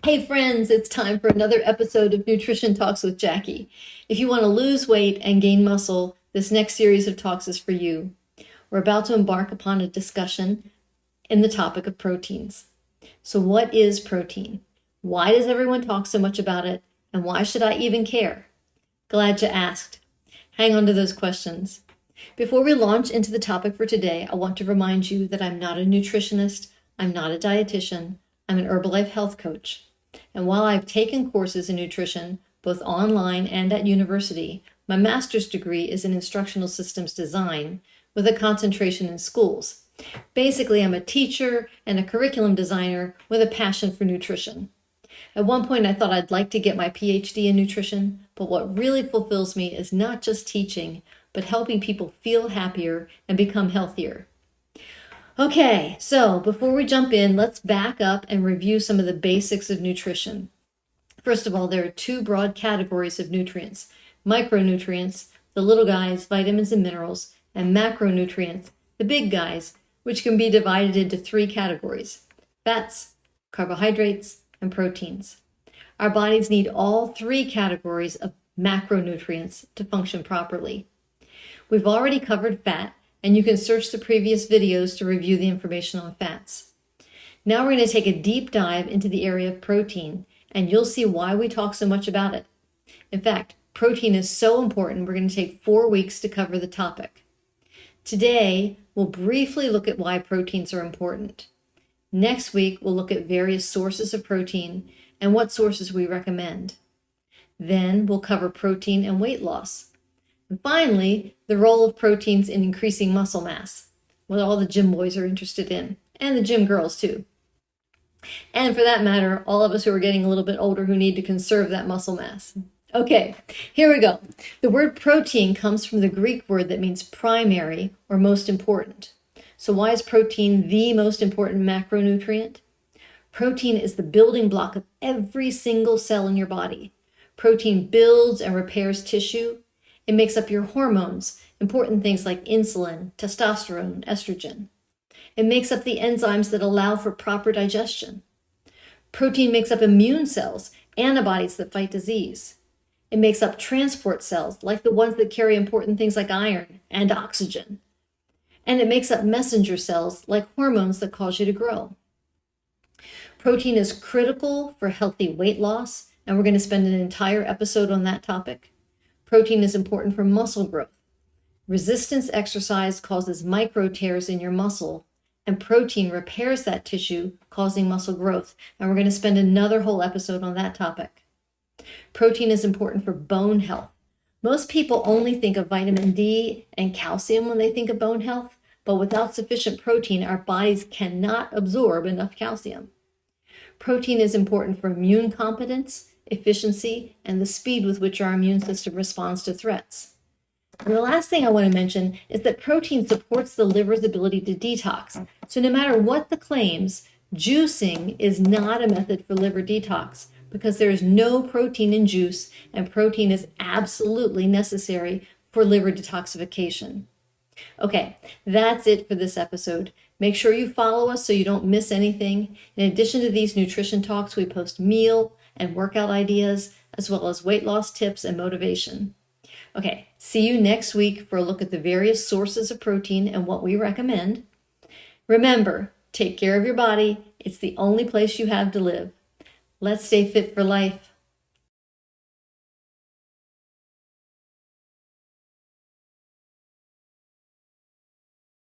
Hey friends, it's time for another episode of Nutrition Talks with Jackie. If you want to lose weight and gain muscle, this next series of talks is for you. We're about to embark upon a discussion in the topic of proteins. So what is protein? Why does everyone talk so much about it? And why should I even care? Glad you asked. Hang on to those questions. Before we launch into the topic for today, I want to remind you that I'm not a nutritionist, I'm not a dietitian, I'm an Herbalife health coach. And while I've taken courses in nutrition, both online and at university, my master's degree is in instructional systems design with a concentration in schools. Basically, I'm a teacher and a curriculum designer with a passion for nutrition. At one point, I thought I'd like to get my PhD in nutrition, but what really fulfills me is not just teaching, but helping people feel happier and become healthier. Okay, so before we jump in, let's back up and review some of the basics of nutrition. First of all, there are two broad categories of nutrients: micronutrients, the little guys, vitamins and minerals, and macronutrients, the big guys, which can be divided into three categories: fats, carbohydrates, and proteins. Our bodies need all three categories of macronutrients to function properly. We've already covered fat, and you can search the previous videos to review the information on fats. Now we're going to take a deep dive into the area of protein, and you'll see why we talk so much about it. In fact, protein is so important, we're going to take 4 weeks to cover the topic. Today, we'll briefly look at why proteins are important. Next week, we'll look at various sources of protein and what sources we recommend. Then we'll cover protein and weight loss. And finally, the role of proteins in increasing muscle mass, what all the gym boys are interested in, and the gym girls too. And for that matter, all of us who are getting a little bit older who need to conserve that muscle mass. Okay, here we go. The word protein comes from the Greek word that means primary or most important. So why is protein the most important macronutrient? Protein is the building block of every single cell in your body. Protein builds and repairs tissue. It makes up your hormones, important things like insulin, testosterone, estrogen. It makes up the enzymes that allow for proper digestion. Protein makes up immune cells, antibodies that fight disease. It makes up transport cells, like the ones that carry important things like iron and oxygen. And it makes up messenger cells, like hormones that cause you to grow. Protein is critical for healthy weight loss, and we're going to spend an entire episode on that topic. Protein is important for muscle growth. Resistance exercise causes micro tears in your muscle, and protein repairs that tissue, causing muscle growth. And we're going to spend another whole episode on that topic. Protein is important for bone health. Most people only think of vitamin D and calcium when they think of bone health, but without sufficient protein, our bodies cannot absorb enough calcium. Protein is important for immune competence, efficiency, and the speed with which our immune system responds to threats. And the last thing I want to mention is that protein supports the liver's ability to detox. So no matter what the claims, juicing is not a method for liver detox because there is no protein in juice, and protein is absolutely necessary for liver detoxification. Okay, that's it for this episode. Make sure you follow us so you don't miss anything. In addition to these nutrition talks, we post meal and workout ideas, as well as weight loss tips and motivation. Okay, see you next week for a look at the various sources of protein and what we recommend. Remember, take care of your body. It's the only place you have to live. Let's stay fit for life.